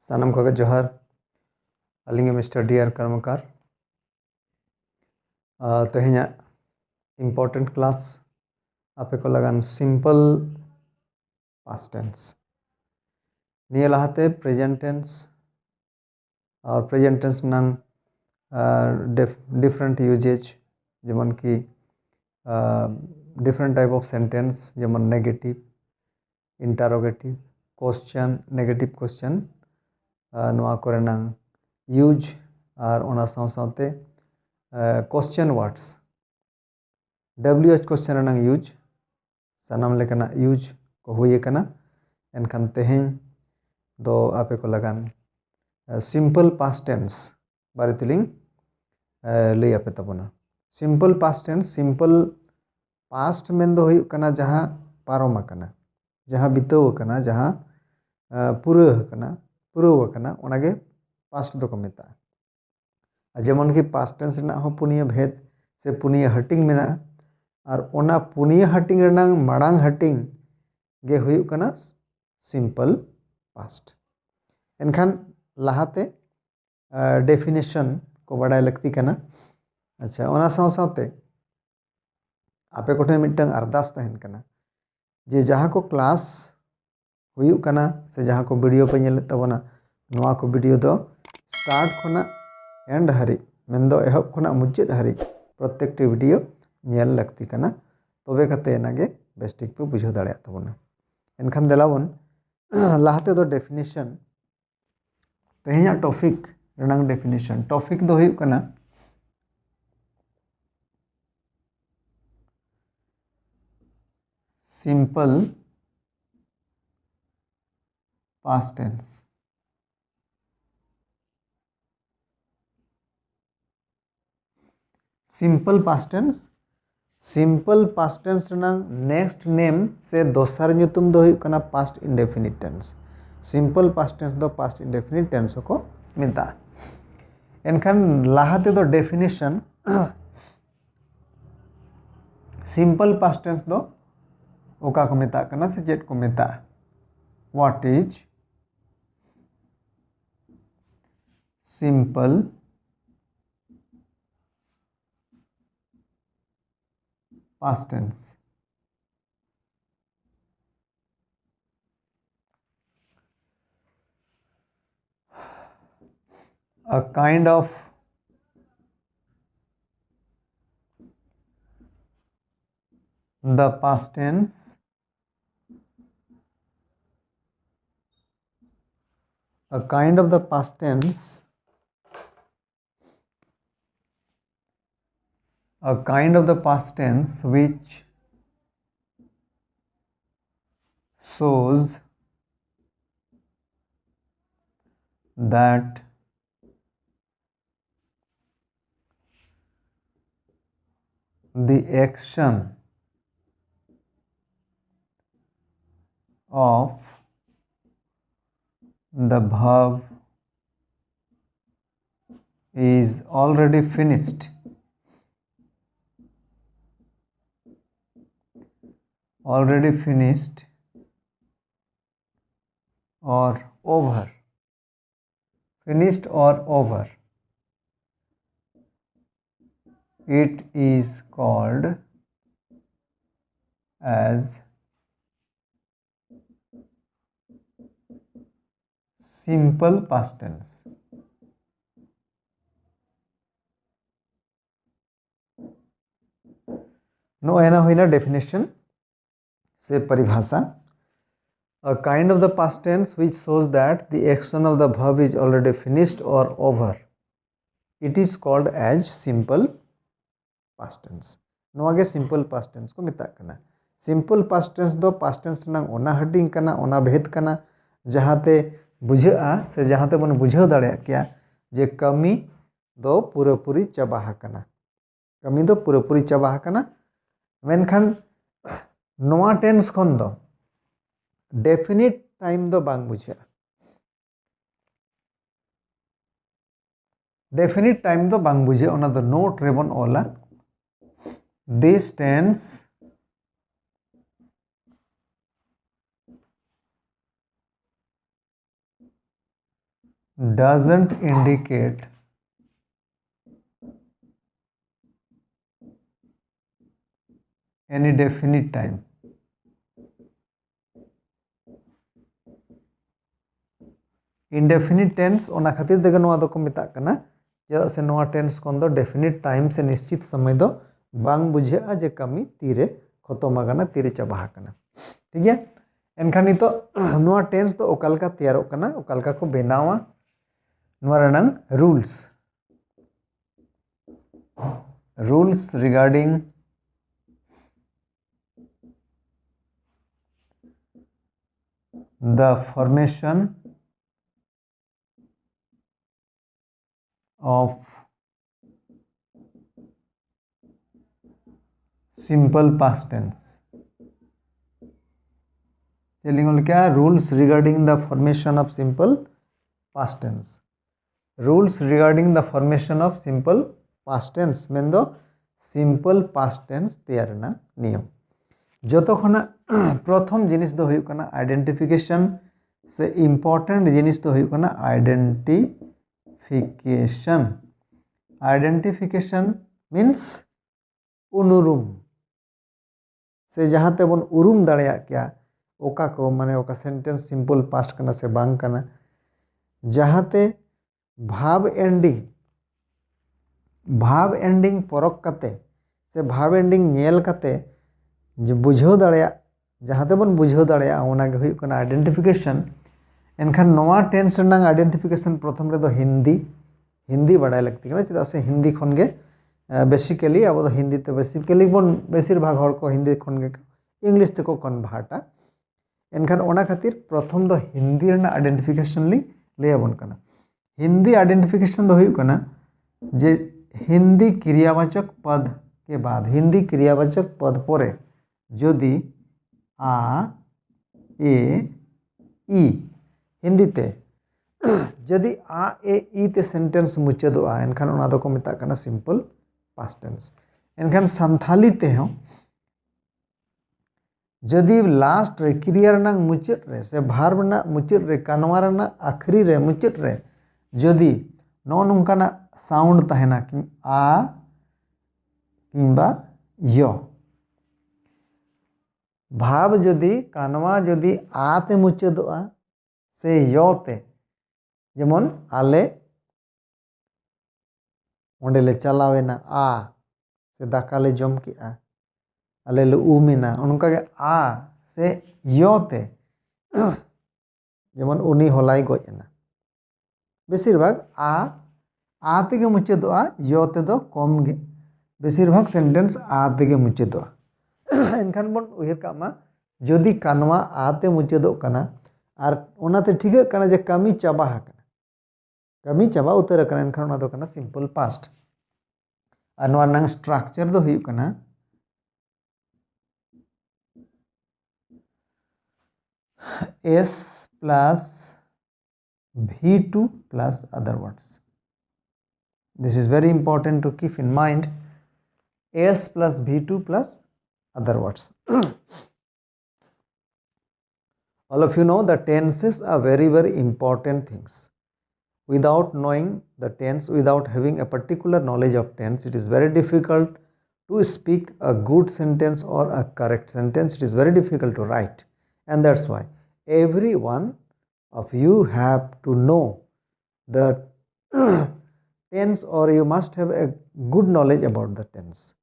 सानम को जोहार अलिंग mister dear कर्मकार तेहेኛ इम्पोर्टेंट क्लास आपे को लगान सिंपल पास्ट टेंस निये लाहाते प्रेजेंट टेंस और प्रेजेंट टेंस नंग डिफरेंट यूजेज जेमन की डिफरेंट टाइप ऑफ सेंटेंस जेमन negative interrogative question negative question नोआ कोरेनांग यूज और ओना साव सावते क्वेश्चन वर्ड्स WH क्वेश्चन रनांग यूज सानाम लेकना यूज को हुई कना एनखान तेहेñ दो आपे को लगान सिंपल पास्ट टेंस बारे तिलिंग लई आपे तबना simple past tense simple past मेन दो हुई कना जहां पारोम कना जहां बिताव कना जहां पूरा कना पूरा कना ओनागे पास्ट दो को मेता जेमन की पास्ट टेंस रना हो पुनिया भेद से पुनिया हटिंग मेना और ओना पुनिया हटिंग रनांग माड़ांग हटिंग गे हुई कना सिंपल पास्ट एनखान लाहाते डेफिनेशन को बड़ा लगती कना अच्छा ओना साव सावते आपे कोठे मिटंग अरदास तहन कना जे जहां को क्लास हुई कना से जहां को वीडियो पे नेल तबना नोआ को वीडियो दो स्टार्ट खोना एंड हरी मेन दो एहब खोना मुचाद हरी प्रत्येक वीडियो नेल लगती कना तबे कते नागे बेस्टिक पे बुझाव दाड़े तबना एनखान देलाबन लाहाते दो डेफिनेशन तेहेña टॉपिक रनांग डेफिनेशन टॉपिक दो हुई कना simple past tense simple past tense रनांग नेक्स्ट नेम से दोसर ᱧᱩᱛᱩᱢ दो हुई कना past indefinite tense simple past tense दो पास्ट इंडेफिनिट टेंस को मेता एनखान लाहाते दो डेफिनेशन सिंपल पास्ट टेंस दो ओका को मेता कना से चेत को मेता what is simple past tense a kind of the past tense a kind of the past tense a kind of the past tense which shows that the action of the verb is already finished or over finished or over it is called as simple past tense नो एना हुईना definition से परिभाषा a kind of the past tense which shows that the action of the verb is already finished or over it is called as simple past tense नो आगे simple past tense को मेता कना simple past tense दो past tense नंग ओना हटिंग कना ओना भेद कना जहाते बुझा से जहाते बन बुझाव दाड़े क्या जे कमी दो पूरापूरी चाबा कना कमी दो पूरापूरी चाबा कना मेनखान नोआ टेंस खन दो डेफिनिट टाइम दो बांग बुझा डेफिनिट टाइम दो बांग बुझे ओना दो नोट रेबन ओला this tense doesn't indicate any definite time. Indefinite tense ona khatir tege noa do ko metak kana chedak se noa tense kon do definite time se nishchit samay do bang bujha'a je kami tire khotom akana tire chaba akana. ठीक है एनखान नितो नोआ tense तो ओकालका तैयार कना ओकालका को बेनावा नोआ रनंग rules regarding the formation of simple past tense. क्या rules regarding the formation of simple past tense. Rules regarding the formation of simple past tense मेन दो सिंपल पास्ट टेंस तैयार ना नियम जो खना प्रथम जिनिस दो हुई कना आइडेंटिफिकेशन से इम्पोर्टेंट जिनिस दो हुई कना आइडेंटिफिकेशन. आइडेंटिफिकेशन मीन्स उनुरुम से जहाँ ते बन उरुम दाड़िया क्या ओका को माने ओका सेंटेंस सिंपल पास्ट करना से बांग करना जहाते भाव एंडिंग परक कते से भाव एंडिंग नेल कते जो बुझो दाड़िया जहाते बन बुझो दाड़िया ओना के हुई कना आइडेंटिफिकेशन. एनखान नोआ टेंस रनांग आइडेंटिफिकेशन प्रथम रे दो हिंदी बाड़ाय लगती है चेदा से हिंदी खन गे बेसिकली अब हिंदी ते बेसिकली बन बेसिर भाग हर को हिंदी खन गे इंग्लिश ते को कन्भार्टा. एनखान ओना खातिर प्रथम दो हिंदी रना आइडेंटिफिकेशन लिंग लेबन कना. हिंदी आइडेंटिफिकेशन दो हुई कना जे हिंदी क्रियावाचक पद के बाद हिंदी क्रियावाचक पद परे जदि आ ए ई हिंदी ते जदि आ ए ई ते सेंटेंस मुचादोआ एनखान ओना दो को मेता कना सिंपल पास्ट टेंस. एनखान संथाली ते हो जदि लास्ट रे क्रिया रनांग मुचाद रे से भार्ब ना मुचाद रे कानवा रना आखरी रे मुचाद रे जदि नो नोंकाना साउंड तहेना कि आ किंबा य भाव जदि कानवा जदि आते मुचादोआ से य ते जेमन आले ओंडेले चलावेना आ से दाकाले जम किया आले ले उमेना उनका के आ से योते जेमन उनी होलाई गोजना बेसिर भाग आ तेगे मुचादोआ योते दो कम गे बेसिर भाग सेंटेंस आ तेगे मुचादोआ. एनखान बन उहिर कामा जदि कानवा आते मुचादो कना आर ओनाते ठीक कना जे कमी चाबा कना कमी चाबा उतर कना एनखान ओना दो कना सिंपल पास्ट. आर नोआ नंग स्ट्रक्चर दो हुई कना S plus V2 plus other words. This is very important to keep in mind. S plus V2 plus other words. All of you know that tenses are very important things. Without knowing the tense, without having a particular knowledge of tense, it is very difficult to speak a good sentence or a correct sentence. It is very difficult to write. And that's why every one of you have to know the tense or you must have a good knowledge about the tense.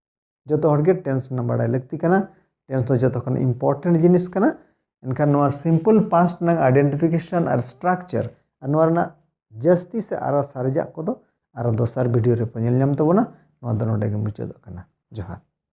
जो तो हर tense ना बड़ा लगती कना tense तो जो तो कना important जिनिस कना इनका नोर simple past ना identification और structure नोर ना जस्ती से आरो सारजा को दो आरो दोसर वीडियो रे पनेल नाम तो बना नोर दोनों डेगे मुचादो कना जोहार.